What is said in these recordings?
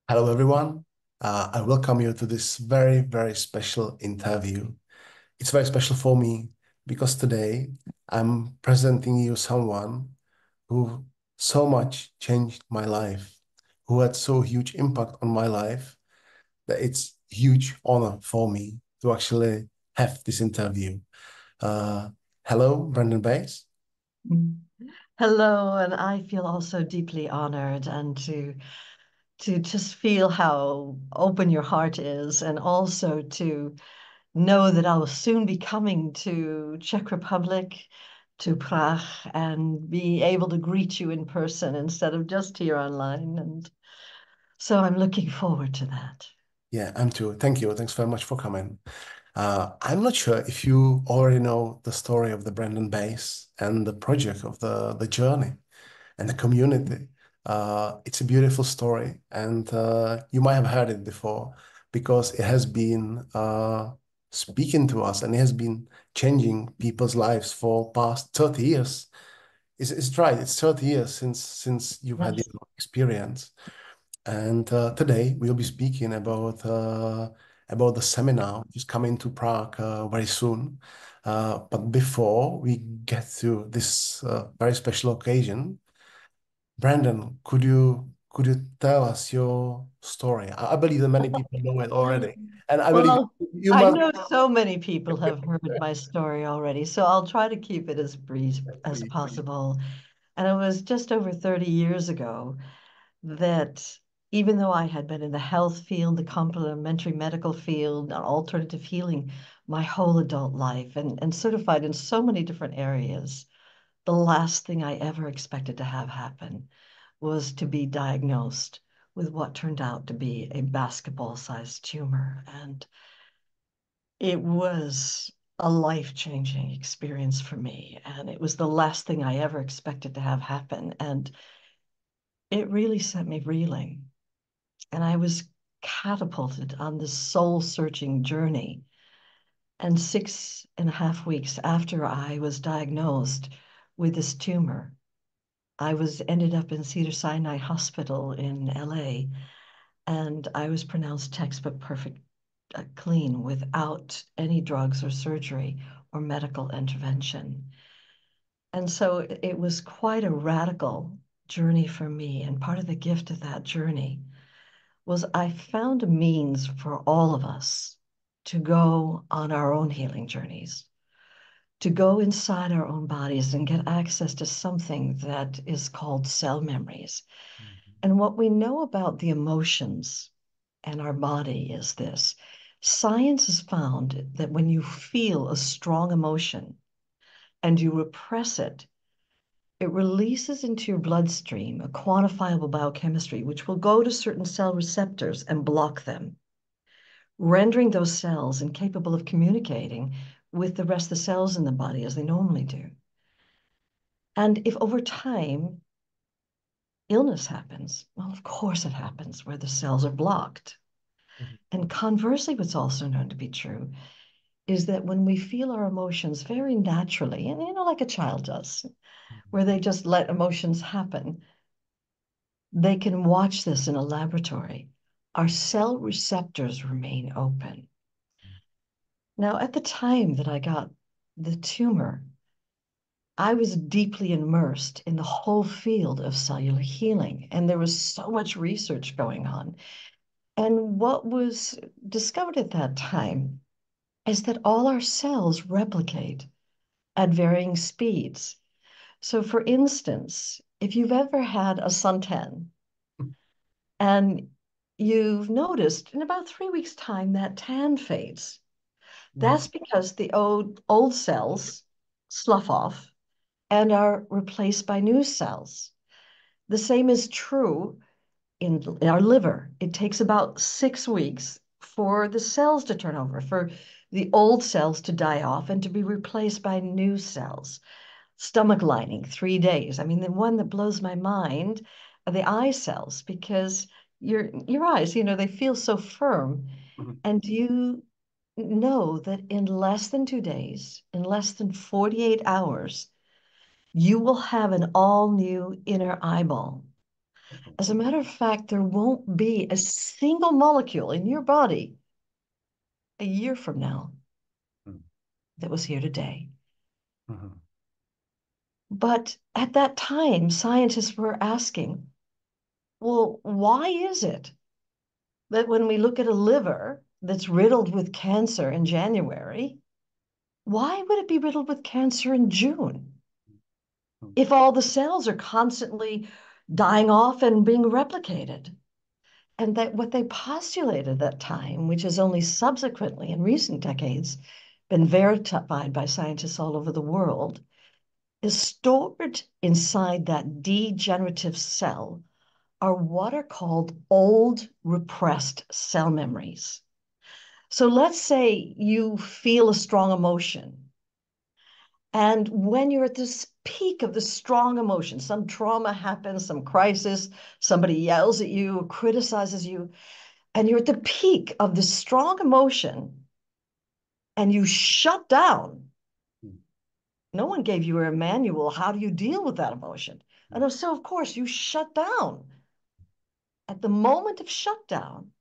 Hello, everyone. I welcome you to this very, very special interview. It's very special for me because today I'm presenting you someone who so much changed my life, who had so huge impact on my life that it's huge honor for me to actually have this interview. Uh, Hello, Brendan Bays. Mm. Hello, and I feel also deeply honored and to just feel how open your heart is, and also to know that I will soon be coming to Czech Republic, to Prague, and be able to greet you in person instead of just here online. And so I'm looking forward to that. Yeah, I'm too. Thank you. Thanks very much for coming. I'm not sure if you already know the story of the Brandon Base and the project of the journey and the community. It's a beautiful story, and you might have heard it before because it has been speaking to us and it has been changing people's lives for past 30 years. It's right. It's 30 years since you've had Yes. your experience. And today we'll be speaking about the seminar which is coming to Prague very soon. But before we get to this very special occasion, Brandon, could you tell us your story? I believe that many people know it already, and I believe Well, you I must. know so many people have heard my story already, so I'll try to keep it as brief as possible. And it was just over 30 years ago that even though I had been in the health field, the complementary medical field, and alternative healing my whole adult life and certified in so many different areas, the last thing I ever expected to have happen was to be diagnosed with what turned out to be a basketball-sized tumor. And it was a life-changing experience for me. And it was the last thing I ever expected to have happen. And it really set me reeling. And I was catapulted on this soul-searching journey. And 6.5 weeks after I was diagnosed with this tumor, I was ended up in Cedars-Sinai Hospital in LA, and I was pronounced textbook perfect, clean without any drugs or surgery or medical intervention. And so it was quite a radical journey for me. And part of the gift of that journey was I found a means for all of us to go on our own healing journeys, to go inside our own bodies and get access to something that is called cell memories. And what we know about the emotions and our body is this: science has found that when you feel a strong emotion and you repress it, it releases into your bloodstream a quantifiable biochemistry, which will go to certain cell receptors and block them, rendering those cells incapable of communicating with the rest of the cells in the body as they normally do. And if over time illness happens, well, of course it happens where the cells are blocked. Mhm. And conversely, what's also known to be true is that when we feel our emotions very naturally, and like a child does, where they just let emotions happen, they can watch this in a laboratory. Our cell receptors remain open. Now, at the time that I got the tumor, I was deeply immersed in the whole field of cellular healing, and there was so much research going on. And what was discovered at that time is that all our cells replicate at varying speeds. So, for instance, if you've ever had a suntan and you've noticed in about 3 weeks' time that tan fades, Mhm. that's because the old cells slough off and are replaced by new cells. The same is true in our liver. It takes about 6 weeks for the cells to turn over, for the old cells to die off and to be replaced by new cells. Stomach lining, 3 days. I mean, the one that blows my mind are the eye cells, because your eyes, they feel so firm. Mhm. And you know that in less than 2 days, in less than 48 hours, you will have an all new inner eyeball. As a matter of fact, there won't be a single molecule in your body a year from now that was here today. Mhm. But at that time, scientists were asking, well, why is it that when we look at a liver that's riddled with cancer in January, why would it be riddled with cancer in June if all the cells are constantly dying off and being replicated? And that what they postulated at that time, which has only subsequently in recent decades been verified by scientists all over the world, is stored inside that degenerative cell are what are called old repressed cell memories. So let's say you feel a strong emotion. And when you're at this peak of the strong emotion, some trauma happens, some crisis, somebody yells at you, criticizes you, and you're at the peak of the strong emotion and you shut down. No one gave you a manual. How do you deal with that emotion? And so, of course, you shut down. At the moment of shutdown,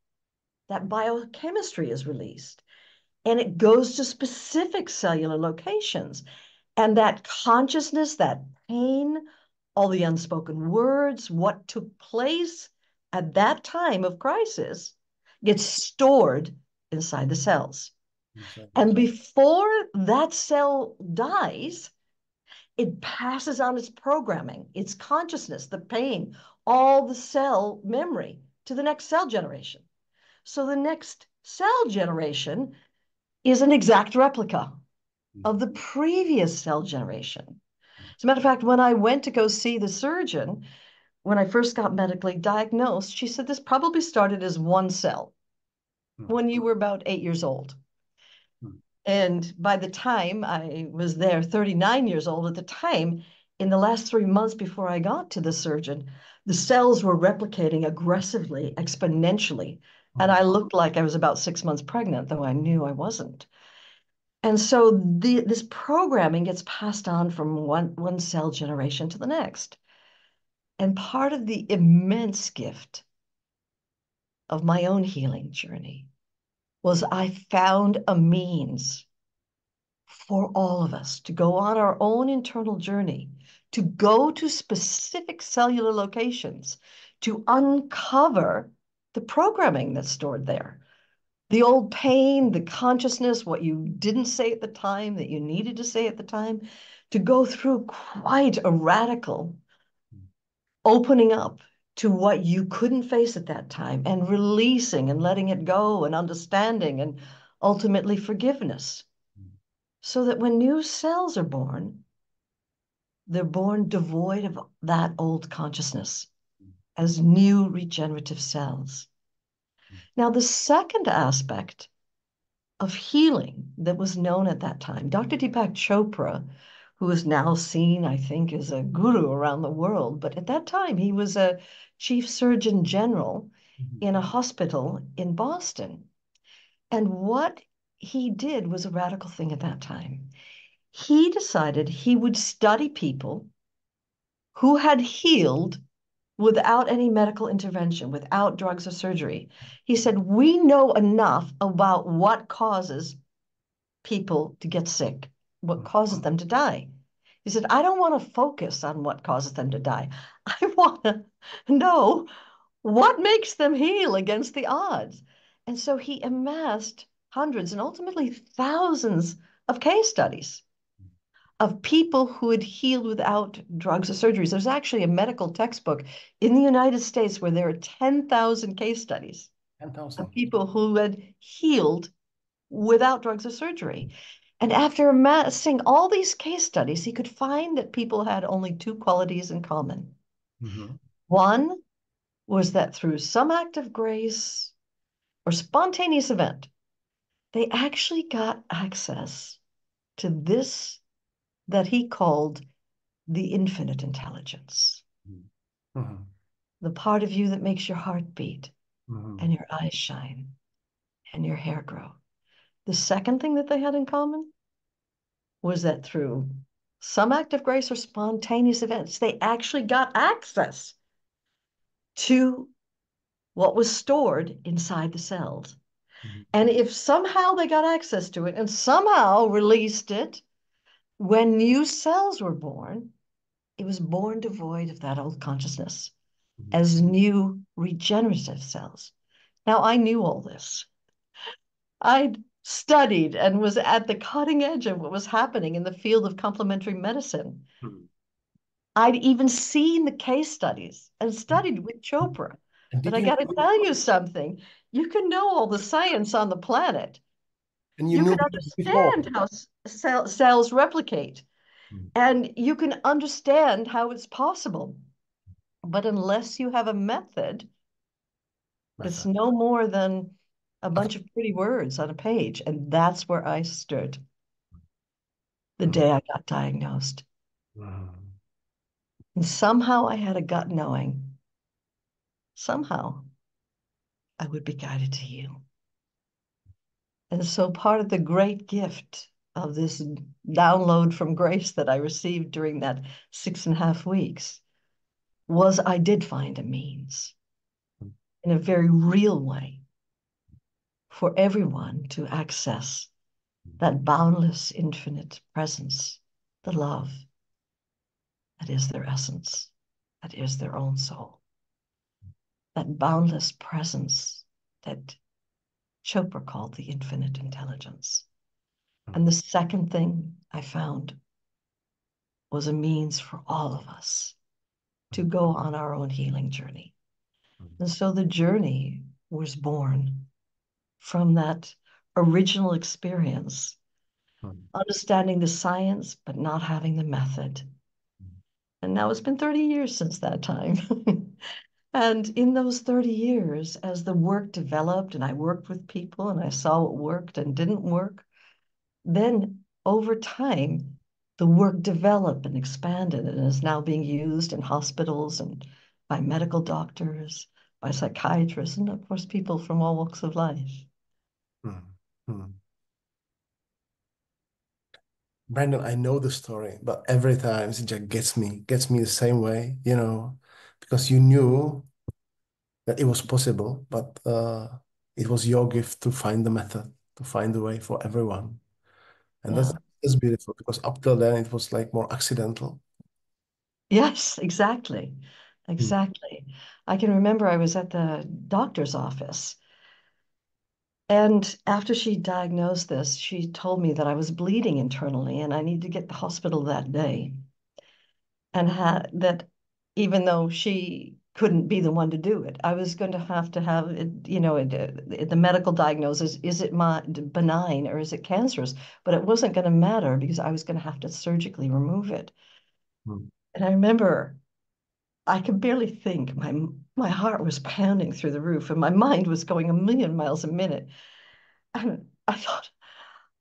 that biochemistry is released and it goes to specific cellular locations. And that consciousness, that pain, all the unspoken words, what took place at that time of crisis gets stored inside the cells. And before that cell dies, it passes on its programming, its consciousness, the pain, all the cell memory to the next cell generation. So the next cell generation is an exact replica of the previous cell generation. As a matter of fact, when I went to go see the surgeon, when I first got medically diagnosed, she said this probably started as one cell when you were about 8 years old. And by the time I was there, 39 years old at the time, in the last 3 months before I got to the surgeon, the cells were replicating aggressively, exponentially. And I looked like I was about 6 months pregnant, though I knew I wasn't. And so this programming gets passed on from one cell generation to the next. And part of the immense gift of my own healing journey was I found a means for all of us to go on our own internal journey, to go to specific cellular locations, to uncover the programming that's stored there. The old pain, the consciousness, what you didn't say at the time that you needed to say at the time, to go through quite a radical opening up to what you couldn't face at that time and releasing and letting it go and understanding and ultimately forgiveness. So that when new cells are born, they're born devoid of that old consciousness as new regenerative cells. Now, the second aspect of healing that was known at that time, Dr. Deepak Chopra, who is now seen, I think, as a guru around the world, but at that time he was a chief surgeon general in a hospital in Boston. And what he did was a radical thing at that time. He decided he would study people who had healed without any medical intervention, without drugs or surgery. He said, we know enough about what causes people to get sick, what causes them to die. He said, I don't want to focus on what causes them to die. I want to know what makes them heal against the odds. And so he amassed hundreds and ultimately thousands of case studies of people who had healed without drugs or surgeries. There's actually a medical textbook in the United States where there are 10,000 case studies 10,000. of people who had healed without drugs or surgery. And after amassing all these case studies, he could find that people had only two qualities in common. One was that through some act of grace or spontaneous event, they actually got access to this that he called the infinite intelligence, the part of you that makes your heart beat and your eyes shine and your hair grow. The second thing that they had in common was that through some act of grace or spontaneous events, they actually got access to what was stored inside the cells. Mhm. And if somehow they got access to it and somehow released it, when new cells were born, it was born devoid of that old consciousness Mhm. as new regenerative cells. Now, I knew all this. I'd studied and was at the cutting edge of what was happening in the field of complementary medicine. Mhm. I'd even seen the case studies and studied with Chopra. And But did I you got to know, tell you something. You can know all the science on the planet. and you You knew can before? understand how cells replicate, Mhm. and you can understand how it's possible. But unless you have a method, it's Method. no more than a Okay. bunch of pretty words on a page. And that's where I stood the Mhm. day I got diagnosed. Mhm. And somehow I had a gut knowing, somehow I would be guided to you. And so part of the great gift of this download from grace that I received during that 6.5 weeks was I did find a means in a very real way for everyone to access that boundless, infinite presence, the love that is their essence, that is their own soul, that boundless presence that Chopra called the infinite intelligence. And the second thing I found was a means for all of us to go on our own healing journey. And so the journey was born from that original experience, Mhm. understanding the science, but not having the method. And now it's been 30 years since that time. And in those 30 years, as the work developed and I worked with people and I saw what worked and didn't work, then over time, the work developed and expanded and is now being used in hospitals and by medical doctors, by psychiatrists, and of course, people from all walks of life. Mhm. Mhm. Brandon, I know the story, but every time it just gets me the same way, because you knew that it was possible, but it was your gift to find the method, to find the way for everyone. And Yeah. that's beautiful because up till then it was like more accidental. Yes, exactly. Mm. Exactly. I can remember I was at the doctor's office. And after she diagnosed this, she told me that I was bleeding internally and I needed to get to the hospital that day. And that even though she couldn't be the one to do it, I was going to have it, the medical diagnosis, is it benign or is it cancerous? But it wasn't going to matter because I was going to have to surgically remove it. Mm. And I remember I could barely think. My heart was pounding through the roof and my mind was going a million miles a minute. And I thought,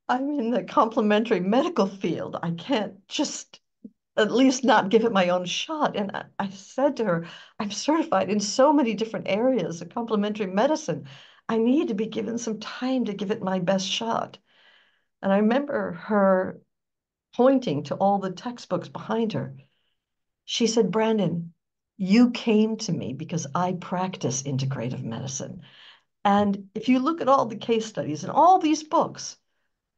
I'm in the complementary medical field. I can't just at least not give it my own shot. And I said to her, I'm certified in so many different areas of complementary medicine. I need to be given some time to give it my best shot. And I remember her pointing to all the textbooks behind her. She said, Brandon, you came to me because I practice integrative medicine. And if you look at all the case studies and all these books,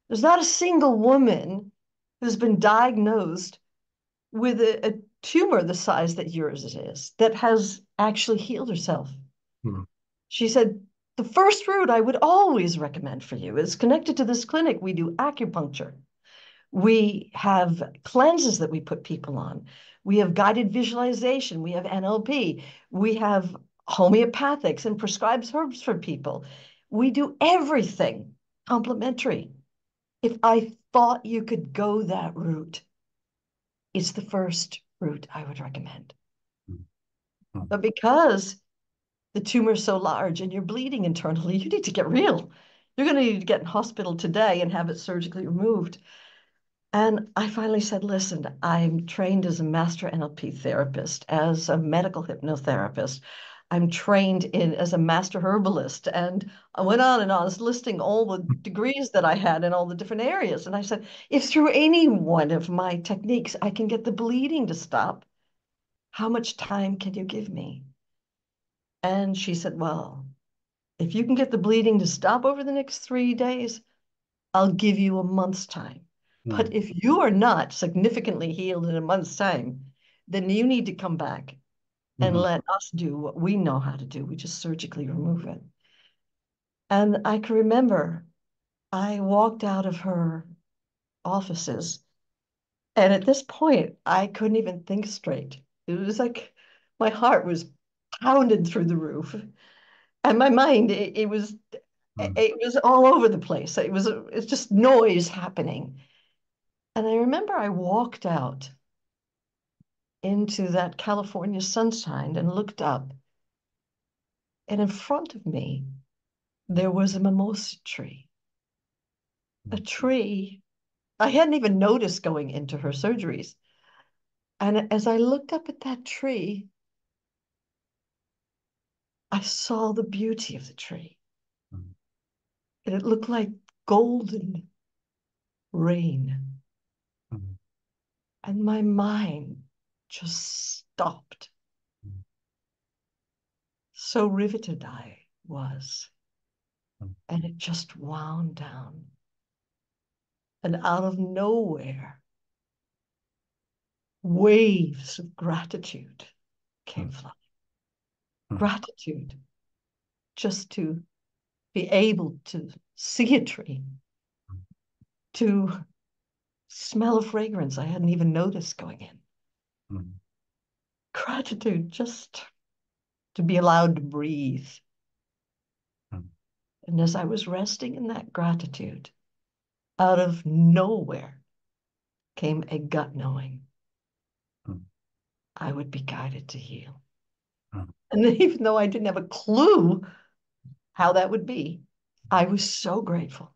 there's not a single woman who's been diagnosed with a tumor the size that yours is that has actually healed herself. Mm. She said, the first route I would always recommend for you is connected to this clinic. We do acupuncture. We have cleanses that we put people on. We have guided visualization. We have NLP. We have homeopathics and prescribed herbs for people. We do everything complementary. If I thought you could go that route, it's the first route I would recommend. Mm. Mm. But because the tumor is so large and you're bleeding internally, you need to get real. You're going to need to get in hospital today and have it surgically removed. And I finally said, listen, I'm trained as a master NLP therapist, as a medical hypnotherapist. I'm trained as a master herbalist. And I went on and I was listing all the degrees that I had in all the different areas. And I said, if through any one of my techniques I can get the bleeding to stop, how much time can you give me? And she said, well, if you can get the bleeding to stop over the next 3 days, I'll give you a month's time. But if you are not significantly healed in a month's time, then you need to come back and let us do what we know how to do. We just surgically remove it. And I can remember I walked out of her offices, and at this point, I couldn't even think straight. It was like my heart was pounded through the roof, and my mind, it was all over the place. It's just noise happening. And I remember I walked out into that California sunshine and looked up, and in front of me, there was a mimosa tree. A tree I hadn't even noticed going into her surgeries. And as I looked up at that tree, I saw the beauty of the tree. And it looked like golden rain. And my mind just stopped. So riveted I was. And it just wound down. And out of nowhere, waves of gratitude came flowing. Gratitude just to be able to see a tree, to smell a fragrance I hadn't even noticed going in. Gratitude just to be allowed to breathe. And as I was resting in that gratitude, out of nowhere came a gut knowing I would be guided to heal. And even though I didn't have a clue how that would be, I was so grateful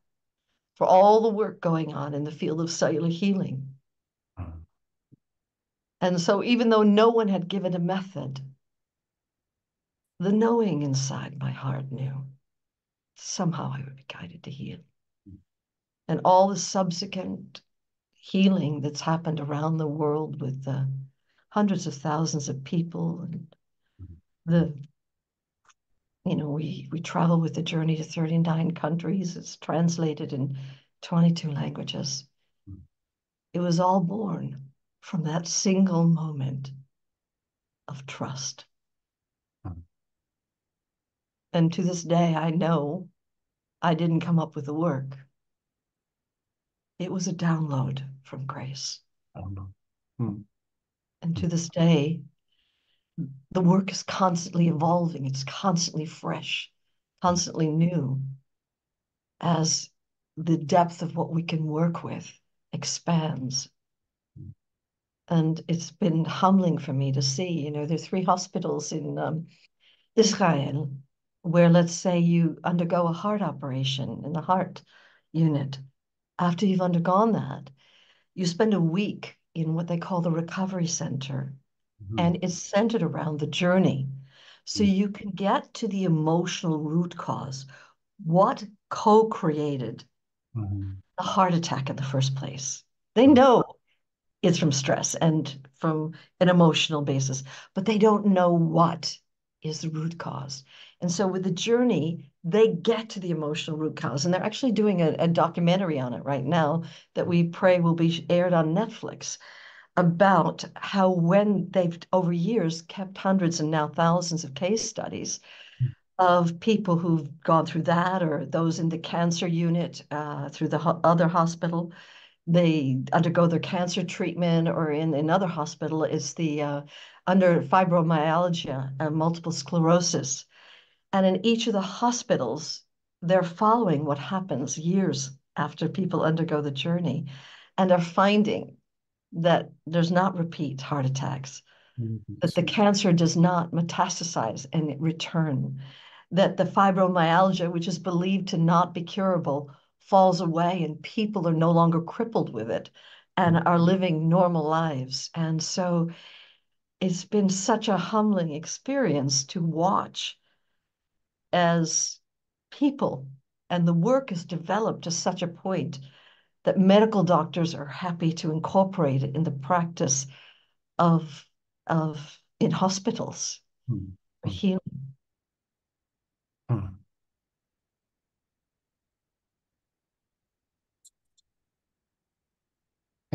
for all the work going on in the field of cellular healing. And so even though no one had given a method, the knowing inside my heart knew somehow I would be guided to heal. And all the subsequent healing that's happened around the world with hundreds of thousands of people, and we travel with the journey to 39 countries. It's translated in 22 languages. It was all born from that single moment of trust. And to this day, I know I didn't come up with the work. It was a download from grace. And to this day, the work is constantly evolving. It's constantly fresh, constantly new, as the depth of what we can work with expands. And it's been humbling for me to see, there are 3 hospitals in Israel where, let's say, you undergo a heart operation in the heart unit. After you've undergone that, you spend a week in what they call the recovery center. And it's centered around the journey. So you can get to the emotional root cause. What co-created the heart attack in the first place? They know it's from stress and from an emotional basis, but they don't know what is the root cause. And so with the journey, they get to the emotional root cause. And they're actually doing a documentary on it right now that we pray will be aired on Netflix, about how, when they've over years kept hundreds and now thousands of case studies of people who've gone through that, or those in the cancer unit through the other hospital, they undergo their cancer treatment, or in another hospital is the under fibromyalgia and multiple sclerosis. And in each of the hospitals, they're following what happens years after people undergo the journey, and are finding that there's not repeat heart attacks, that the cancer does not metastasize and return, that the fibromyalgia, which is believed to not be curable, falls away, and people are no longer crippled with it and are living normal lives. And so it's been such a humbling experience to watch as people and the work is developed to such a point that medical doctors are happy to incorporate it in the practice of in hospitals for healing.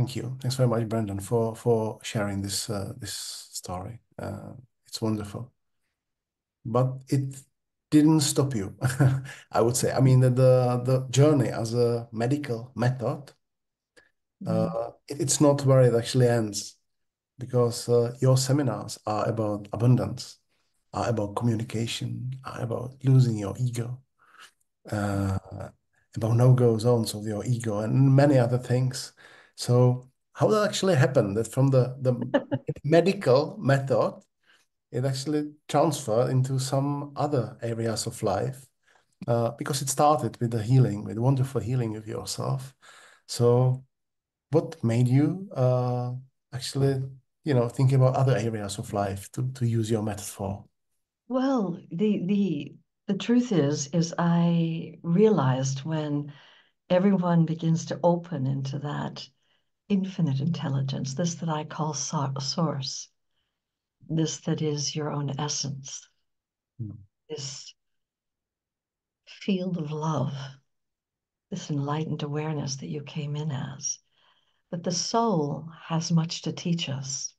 Thank you. Thanks very much, Brendan, for sharing this story. It's wonderful. But it didn't stop you, I would say. I mean, the journey as a medical method, it's not where it actually ends, because your seminars are about abundance, are about communication, are about losing your ego, uh, about no-go zones of your ego, and many other things. So how that actually happened, that from the medical method, it actually transferred into some other areas of life, because it started with the healing, with wonderful healing of yourself. So what made you actually, think about other areas of life to use your method for? Well, the truth is I realized when everyone begins to open into that infinite intelligence, this that I call source, this that is your own essence, Mm. this field of love, this enlightened awareness that you came in as, that the soul has much to teach us.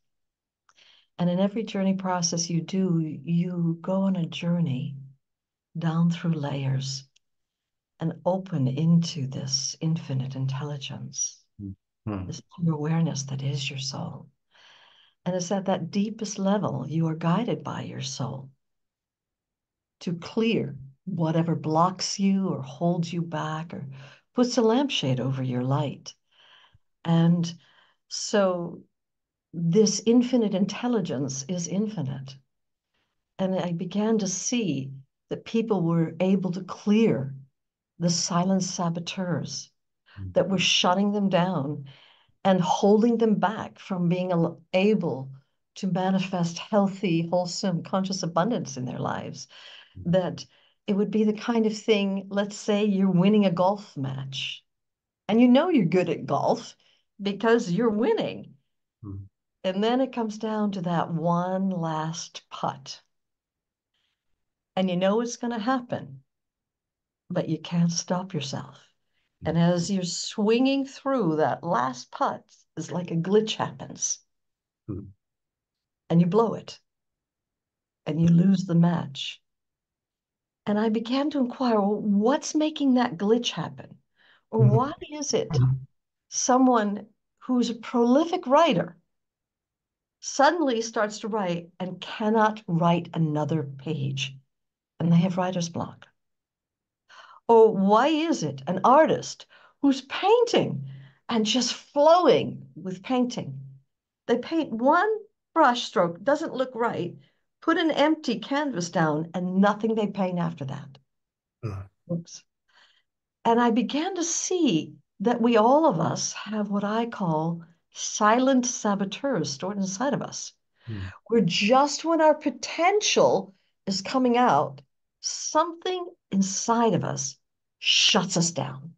And in every journey process you do, you go on a journey down through layers and open into this infinite intelligence, Mm. this pure awareness that is your soul. And it's at that deepest level you are guided by your soul to clear whatever blocks you or holds you back or puts a lampshade over your light. And so this infinite intelligence is infinite. And I began to see that people were able to clear the silent saboteurs Mm. that were shutting them down and holding them back from being able to manifest healthy, wholesome, conscious abundance in their lives. That it would be the kind of thing, let's say you're winning a golf match and you know you're good at golf because you're winning. Mm. And then it comes down to that one last putt. And you know it's going to happen, but you can't stop yourself. And as you're swinging through that last putt, it's like a glitch happens Mm. and you blow it and you lose the match. And I began to inquire, well, what's making that glitch happen? Or Mm. why is it someone who's a prolific writer suddenly starts to write and cannot write another page and they have writer's block? Or why is it an artist who's painting and just flowing with painting? They paint one brush stroke, doesn't look right, put an empty canvas down, and nothing they paint after that. Mm. Oops. And I began to see that we all of us have what I call silent saboteurs stored inside of us. Mm. Where just when our potential is coming out, something inside of us shuts us down.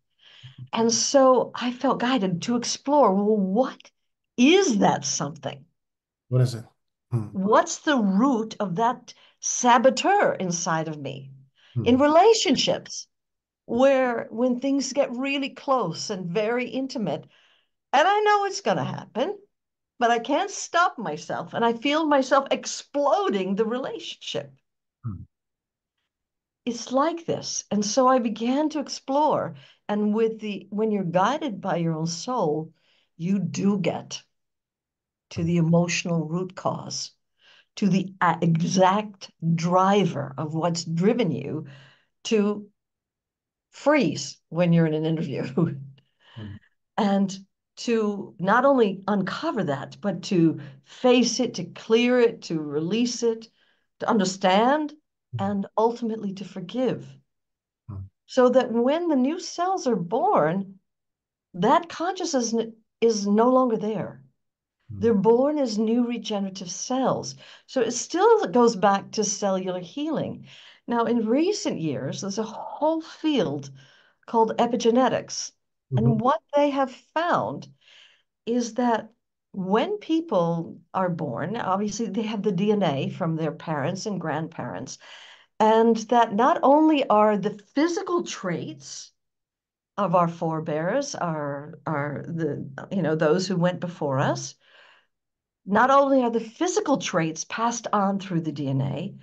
And so I felt guided to explore, well, what is that something? What is it? Mm. What's the root of that saboteur inside of me? In Mm. relationships, where when things get really close and very intimate, and I know it's going to happen, but I can't stop myself, and I feel myself exploding the relationship. Mm. It's like this. And so I began to explore. And when you're guided by your own soul, you do get to Mm. the emotional root cause, to the exact driver of what's driven you to freeze when you're in an interview. Mm. And to not only uncover that, but to face it, to clear it, to release it, to understand, Mm. and ultimately to forgive. Mm. So that when the new cells are born, that consciousness is no longer there. Mm. They're born as new regenerative cells. So it still goes back to cellular healing. Now, in recent years, there's a whole field called epigenetics. Mhm. And what they have found is that when people are born, obviously they have the DNA from their parents and grandparents, and that not only are the physical traits of our forebears, those who went before us. Not only are the physical traits passed on through the DNA,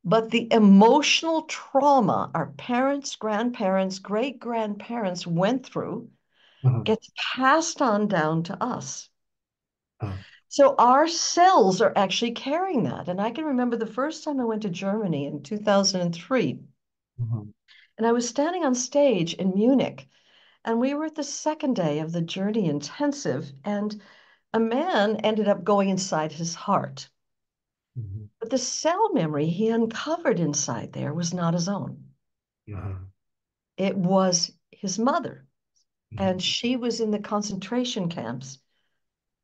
but the emotional trauma our parents, grandparents, great-grandparents went through gets passed on down to us. So our cells are actually carrying that. And I can remember the first time I went to Germany in 2003, and I was standing on stage in Munich, and we were at the second day of the Journey Intensive, and a man ended up going inside his heart. But the cell memory he uncovered inside there was not his own. It was his mother, and she was in the concentration camps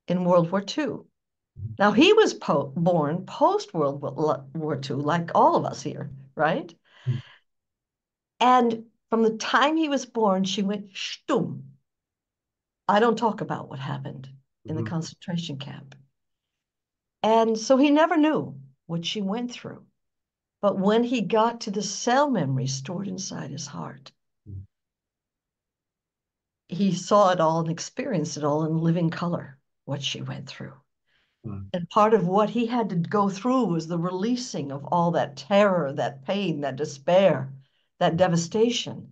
in World War II. Now, he was born post-World War II, like all of us here, right? And from the time he was born, she went shtum. I don't talk about what happened in the concentration camp. And so he never knew what she went through. But when he got to the cell memory stored inside his heart, he saw it all and experienced it all in living color, what she went through. And part of what he had to go through was the releasing of all that terror, that pain, that despair, that devastation,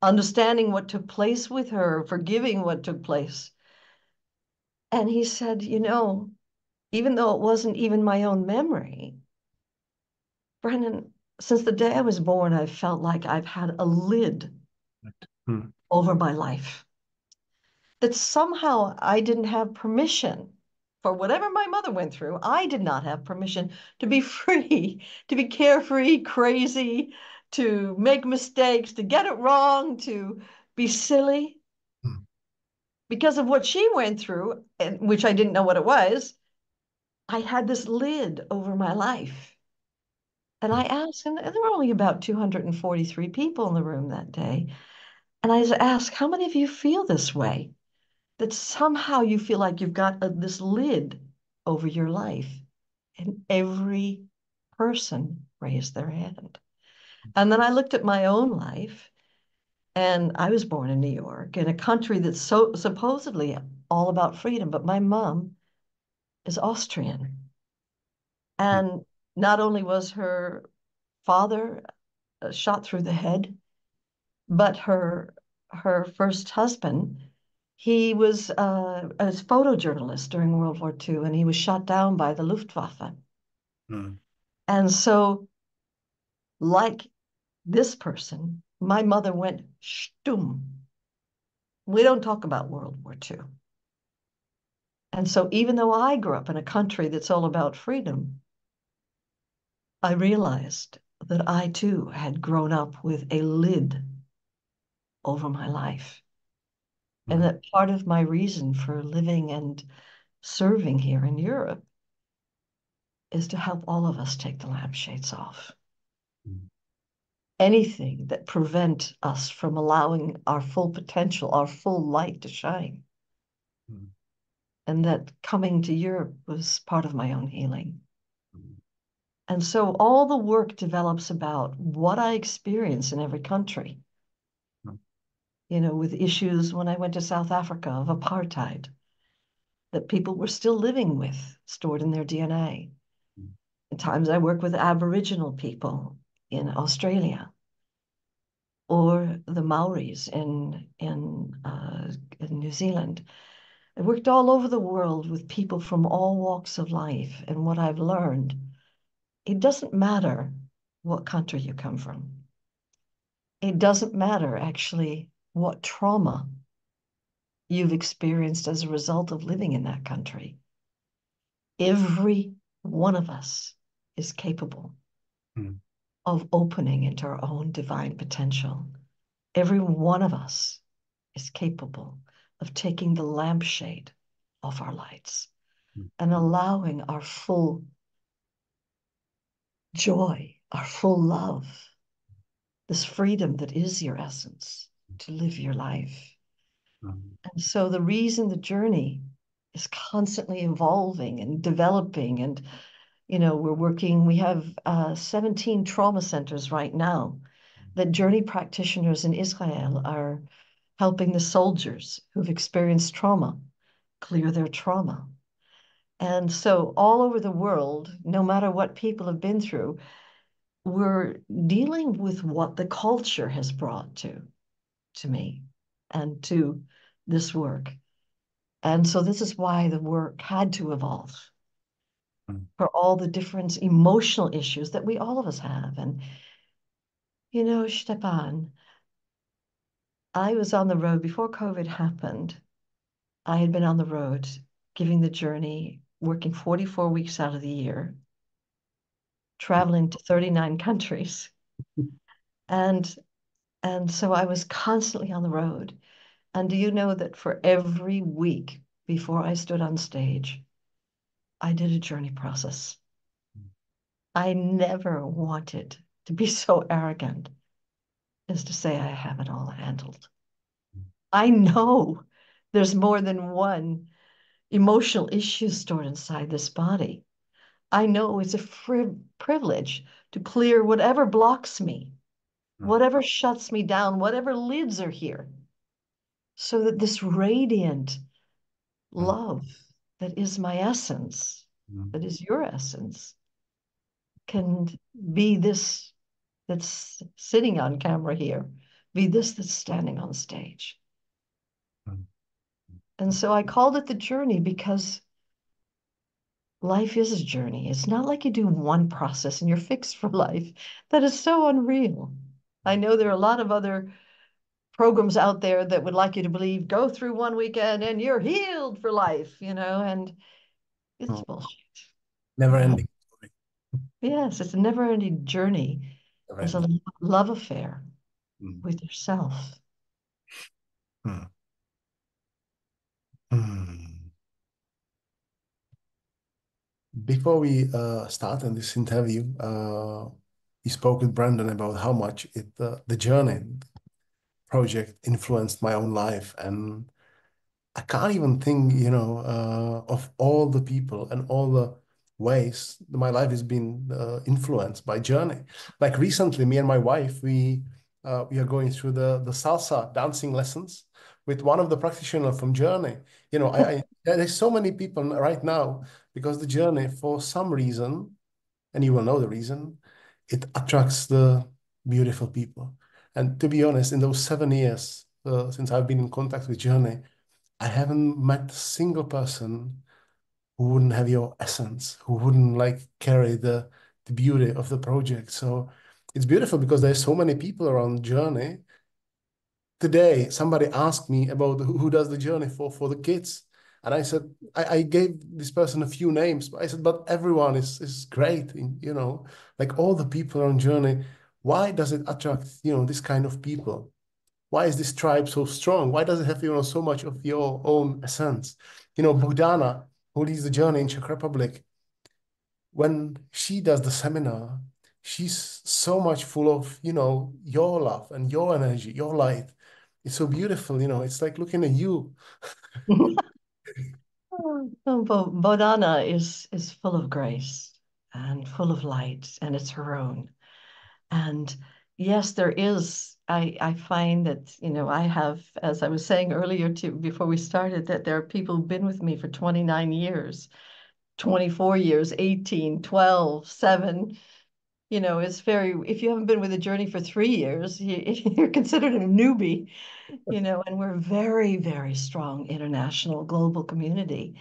understanding what took place with her, forgiving what took place. And he said, even though it wasn't even my own memory, Brendan, since the day I was born, I felt like I've had a lid over my life. That somehow I didn't have permission for whatever my mother went through. I did not have permission to be free, to be carefree, crazy, to make mistakes, to get it wrong, to be silly. Because of what she went through, and which I didn't know what it was, I had this lid over my life. And I asked, and there were only about 243 people in the room that day. And I asked, how many of you feel this way? That somehow you feel like you've got this lid over your life. And every person raised their hand. And then I looked at my own life, and I was born in New York, in a country that's so supposedly all about freedom, but my mom is Austrian. And not only was her father shot through the head, but her first husband, he was a photojournalist during World War II, and he was shot down by the Luftwaffe. And so, like this person, my mother went shtum. We don't talk about World War II. And so even though I grew up in a country that's all about freedom, I realized that I too had grown up with a lid over my life. And that part of my reason for living and serving here in Europe is to help all of us take the lampshades off. Anything that prevent us from allowing our full potential, our full light to shine. And that coming to Europe was part of my own healing. And so all the work develops about what I experience in every country. With issues when I went to South Africa of apartheid, that people were still living with, stored in their DNA. At times I work with Aboriginal people in Australia, or the Maoris in New Zealand. I worked all over the world with people from all walks of life. And what I've learned, it doesn't matter what country you come from. It doesn't matter, actually, what trauma you've experienced as a result of living in that country. Every one of us is capable of opening into our own divine potential. Every one of us is capable of taking the lampshade off our lights and allowing our full joy, our full love, this freedom that is your essence, to live your life. And so the reason the journey is constantly evolving and developing, and we have 17 trauma centers right now that journey practitioners in Israel are helping the soldiers who've experienced trauma clear their trauma. And so all over the world, no matter what people have been through, we're dealing with what the culture has brought to me and to this work. And so this is why the work had to evolve for all the different emotional issues that all of us have. And, you know, Stepan, I was on the road before COVID happened. I had been on the road giving the journey, working 44 weeks out of the year, traveling to 39 countries. And so I was constantly on the road. And do you know that for every week before I stood on stage, I did a journey process. I never wanted to be so arrogant as to say I have it all handled. I know there's more than one emotional issue stored inside this body. I know it's a privilege to clear whatever blocks me, whatever shuts me down, whatever lids are here, so that this radiant love that is my essence, that is your essence, can be this that's sitting on camera here, be this that's standing on stage. And so I called it the journey because life is a journey. It's not like you do one process and you're fixed for life. That is so unreal. I know there are a lot of other programs out there that would like you to believe, go through one weekend and you're healed for life, you know, and it's bullshit. Never ending. Yes, it's a never-ending journey. It's a love affair with yourself. Before we start in this interview, we spoke with Brandon about how much the journey project influenced my own life, and I can't even think, of all the people and all the ways my life has been influenced by journey. Like recently, me and my wife, we are going through the salsa dancing lessons with one of the practitioners from Journey. You know, there's so many people right now because the Journey, for some reason, and you will know the reason, it attracts the beautiful people. And to be honest, in those 7 years since I've been in contact with Journey, I haven't met a single person who wouldn't have your essence, who wouldn't like carry the beauty of the project. So it's beautiful because there's so many people around Journey. Today, somebody asked me about who does the journey for the kids. And I said, I gave this person a few names, but I said, but everyone is great, like all the people on journey. Why does it attract, this kind of people? Why is this tribe so strong? Why does it have, so much of your own essence? Bogdana, who leads the journey in Czech Republic, when she does the seminar, she's so much full of, your love and your energy, your light. It's so beautiful, it's like looking at you. Bodhana is full of grace and full of light, and it's her own. And yes, there is. I find that, I have, as I was saying earlier before we started, that there are people who've been with me for 29 years, 24 years, 18, 12, 7. It's if you haven't been with a journey for 3 years, you're considered a newbie, and we're very, very strong international global community.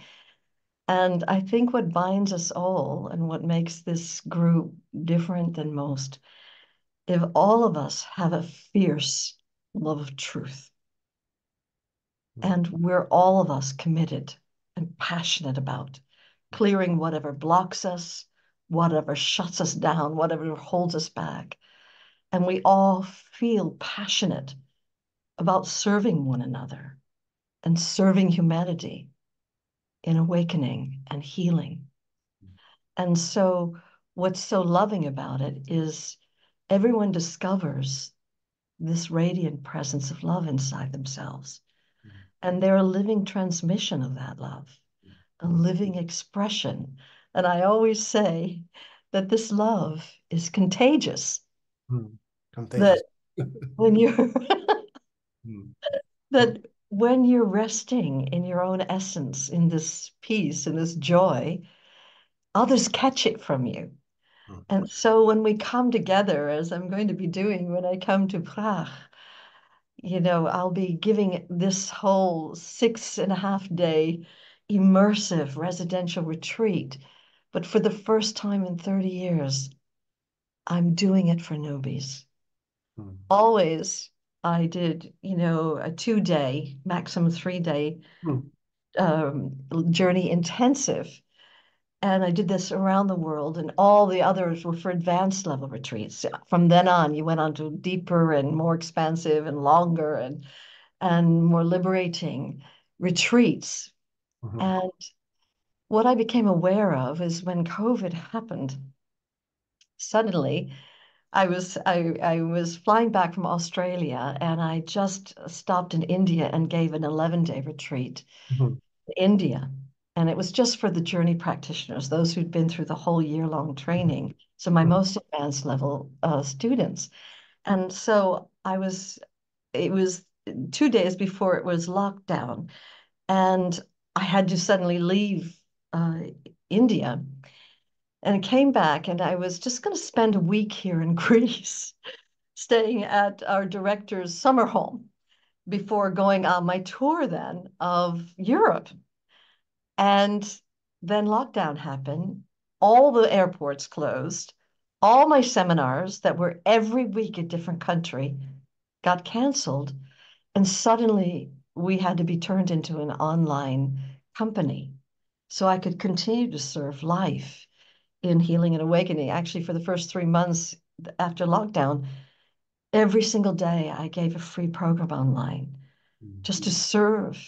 And I think what binds us all and what makes this group different than most, if all of us have a fierce love of truth, and we're all of us committed and passionate about clearing whatever blocks us, whatever shuts us down, whatever holds us back. And we all feel passionate about serving one another and serving humanity in awakening and healing. And so what's so loving about it is everyone discovers this radiant presence of love inside themselves. And they're a living transmission of that love, a living expression. And I always say that this love is contagious. Contagious. That when you're that when you're resting in your own essence, in this peace, in this joy, others catch it from you. Mm. And so when we come together, as I'm going to be doing when I come to Prague, I'll be giving this whole 6.5 day immersive residential retreat. But for the first time in 30 years, I'm doing it for newbies. Mm. Always I did, a 2 day, maximum 3 day Mm. journey intensive. And I did this around the world, and all the others were for advanced level retreats. From then on, you went on to deeper and more expansive and longer and more liberating retreats. Mhm. And what I became aware of is when COVID happened, suddenly I was flying back from Australia, and I just stopped in India and gave an 11-day retreat Mhm. in India. And it was just for the journey practitioners, those who'd been through the whole year-long training. So my Mhm. most advanced level students. And so it was 2 days before it was lockdown. And I had to suddenly leave uh, India. And I came back, and I was just going to spend a week here in Greece, staying at our director's summer home before going on my tour then of Europe. And then lockdown happened. All the airports closed. All my seminars that were every week a different country got canceled. And suddenly we had to be turned into an online company. So I could continue to serve life in healing and awakening. Actually, for the first 3 months after lockdown, every single day I gave a free program online just to serve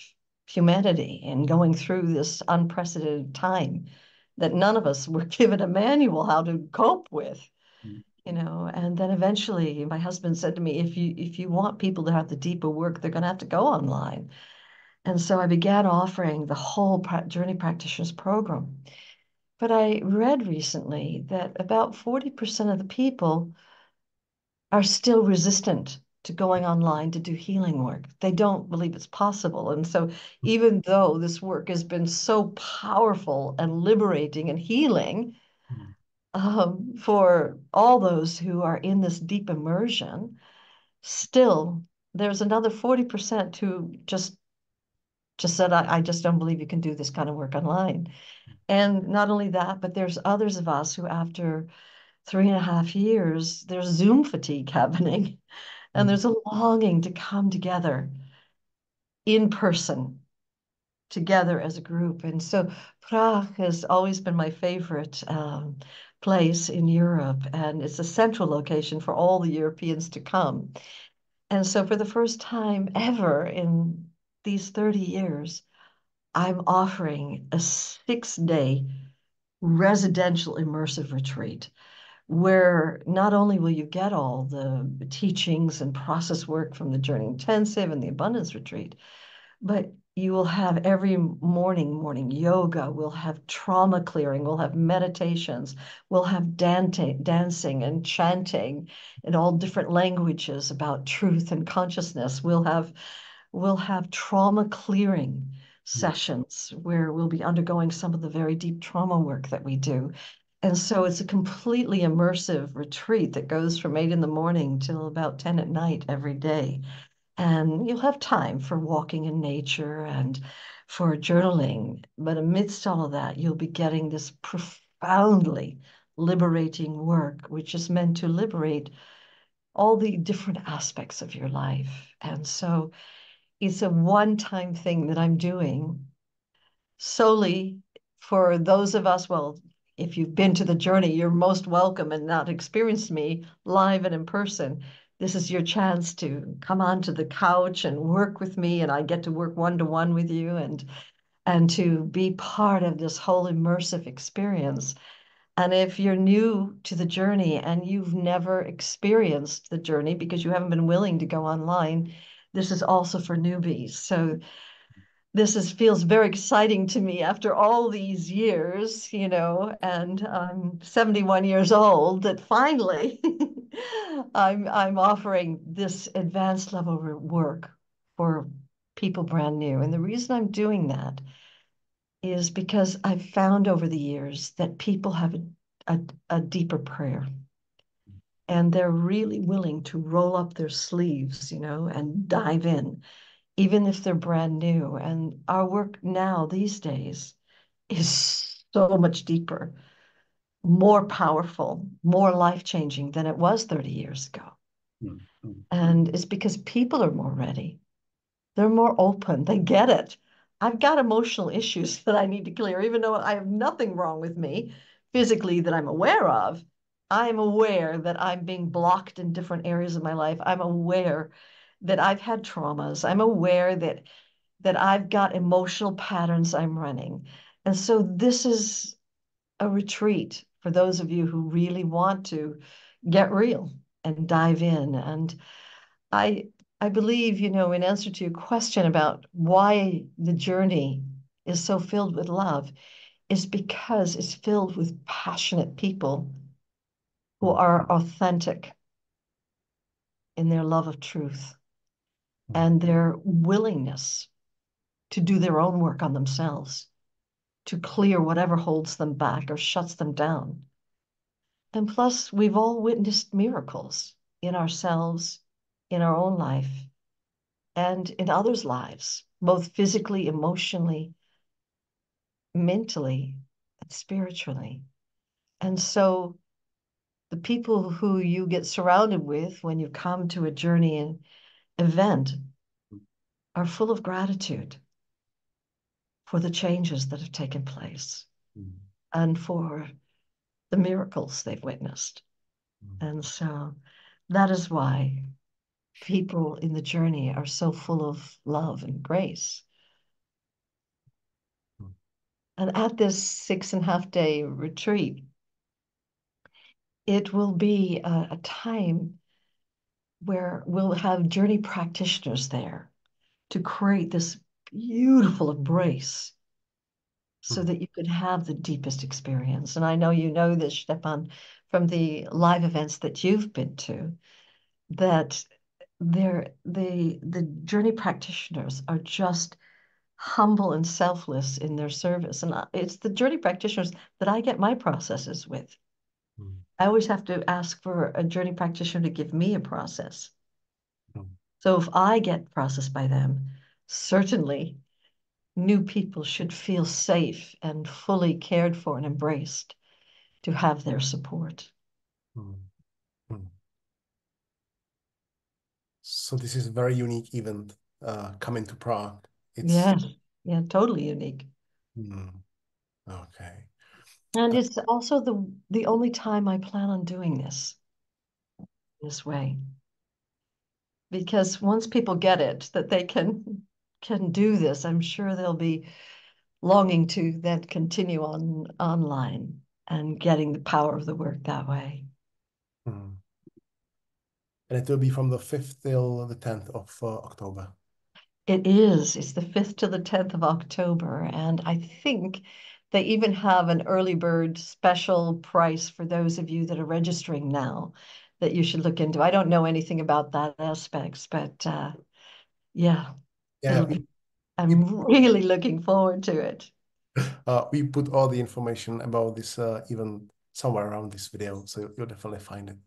humanity in going through this unprecedented time that none of us were given a manual how to cope with. And then eventually my husband said to me, if you want people to have the deeper work, they're going to have to go online. And so I began offering the whole journey practitioners program. But I read recently that about 40% of the people are still resistant to going online to do healing work. They don't believe it's possible. And so, even though this work has been so powerful and liberating and healing for all those who are in this deep immersion, still there's another 40% who just said, I just don't believe you can do this kind of work online. And not only that, but there's others of us who, after 3.5 years, there's Zoom fatigue happening. And Mhm. there's a longing to come together in person, together as a group. And so Prague has always been my favorite place in Europe, and it's a central location for all the Europeans to come. And so for the first time ever in these 30 years, I'm offering a 6-day residential immersive retreat where not only will you get all the teachings and process work from the Journey Intensive and the Abundance Retreat, but you will have every morning yoga, we'll have trauma clearing, we'll have meditations, we'll have dancing and chanting in all different languages about truth and consciousness. We'll have trauma clearing sessions where we'll be undergoing some of the very deep trauma work that we do. And so it's a completely immersive retreat that goes from 8 in the morning till about 10 at night every day. And you'll have time for walking in nature and for journaling. But amidst all of that, you'll be getting this profoundly liberating work, which is meant to liberate all the different aspects of your life. And so it's a one-time thing that I'm doing solely for those of us, well, if you've been to the journey, you're most welcome and not experienced me live and in person. This is your chance to come onto the couch and work with me, and I get to work one-to-one with you and to be part of this whole immersive experience. And if you're new to the journey and you've never experienced the journey because you haven't been willing to go online, this is also for newbies. So this feels very exciting to me after all these years, and I'm 71 years old, that finally I'm offering this advanced level work for people brand new. And the reason I'm doing that is because I've found over the years that people have a deeper prayer. And they're really willing to roll up their sleeves, and dive in, even if they're brand new. And our work now, these days, is so much deeper, more powerful, more life-changing than it was 30 years ago. Mm-hmm. And it's because people are more ready. They're more open. They get it. I've got emotional issues that I need to clear, even though I have nothing wrong with me physically that I'm aware of. I'm aware that I'm being blocked in different areas of my life. I'm aware that I've had traumas. I'm aware that I've got emotional patterns I'm running. And so this is a retreat for those of you who really want to get real and dive in. And I I believe, in answer to your question about why the journey is so filled with love, is because it's filled with passionate people who are authentic in their love of truth and their willingness to do their own work on themselves, to clear whatever holds them back or shuts them down. And plus, we've all witnessed miracles in ourselves, in our own life, and in others' lives, both physically, emotionally, mentally, and spiritually. And so the people who you get surrounded with when you come to a journey and event are full of gratitude for the changes that have taken place and for the miracles they've witnessed. And so that is why people in the journey are so full of love and grace. And at this 6.5-day retreat, it will be a time where we'll have journey practitioners there to create this beautiful embrace so that you can have the deepest experience. And I know you know this, Stefan, from the live events that you've been to, that the journey practitioners are just humble and selfless in their service. And it's the journey practitioners that I get my processes with. I always have to ask for a journey practitioner to give me a process. So if I get processed by them, certainly new people should feel safe and fully cared for and embraced to have their support. So this is a very unique event coming to Prague. Yes, yeah, totally unique. Okay. And it's also the only time I plan on doing this way. Because once people get it, that they can do this, I'm sure they'll be longing to then continue on online and getting the power of the work that way. And it will be from the 5th till the 10th of October. It is. It's the 5th to the 10th of October. And I think they even have an early bird special price for those of you that are registering now that you should look into. I don't know anything about that aspects, but yeah, I'm really looking forward to it. We put all the information about this event somewhere around this video, so you'll definitely find it.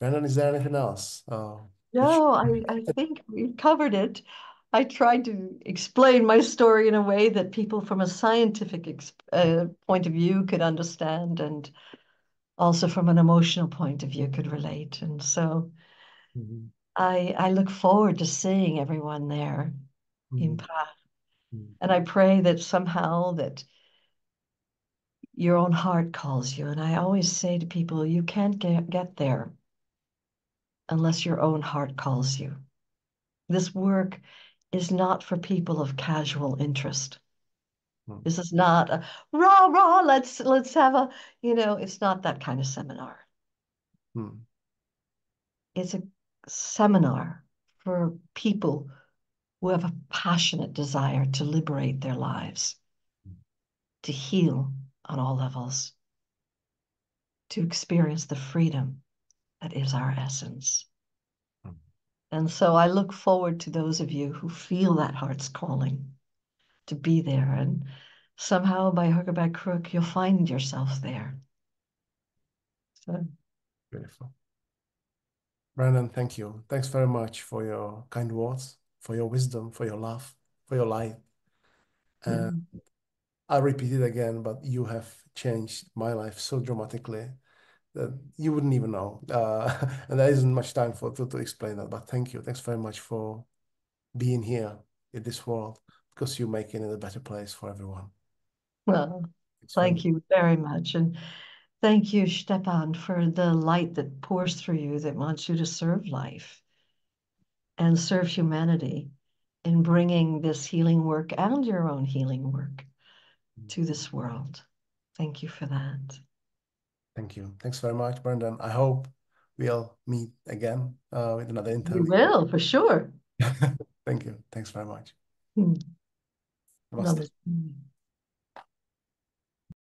Brandon, is there anything else? No, I think we've covered it. I tried to explain my story in a way that people from a scientific point of view could understand, and also from an emotional point of view could relate. And so I look forward to seeing everyone there in Prague. And I pray that somehow that your own heart calls you. And I always say to people, you can't get there unless your own heart calls you. This work is not for people of casual interest. This is not a rah rah, let's have a, it's not that kind of seminar. It's a seminar for people who have a passionate desire to liberate their lives, to heal on all levels, to experience the freedom that is our essence. And so I look forward to those of you who feel that heart's calling to be there. And somehow, by hook or by crook, you'll find yourself there. So. Beautiful. Brandon, thank you. Thanks very much for your kind words, for your wisdom, for your love, for your light. And I'll repeat it again, but you have changed my life so dramatically that you wouldn't even know. And there isn't much time to explain that, but thank you. Thanks very much for being here in this world, because you're making it a better place for everyone. Well, Thanks very much. thank you very much. And thank you, Stepan, for the light that pours through you that wants you to serve life and serve humanity in bringing this healing work and your own healing work to this world. Thank you for that. Thank you. Thanks very much, Brendan. I hope we'll meet again with another We interview. will, for sure. Thank you. Thanks very much. Namaste. Namaste.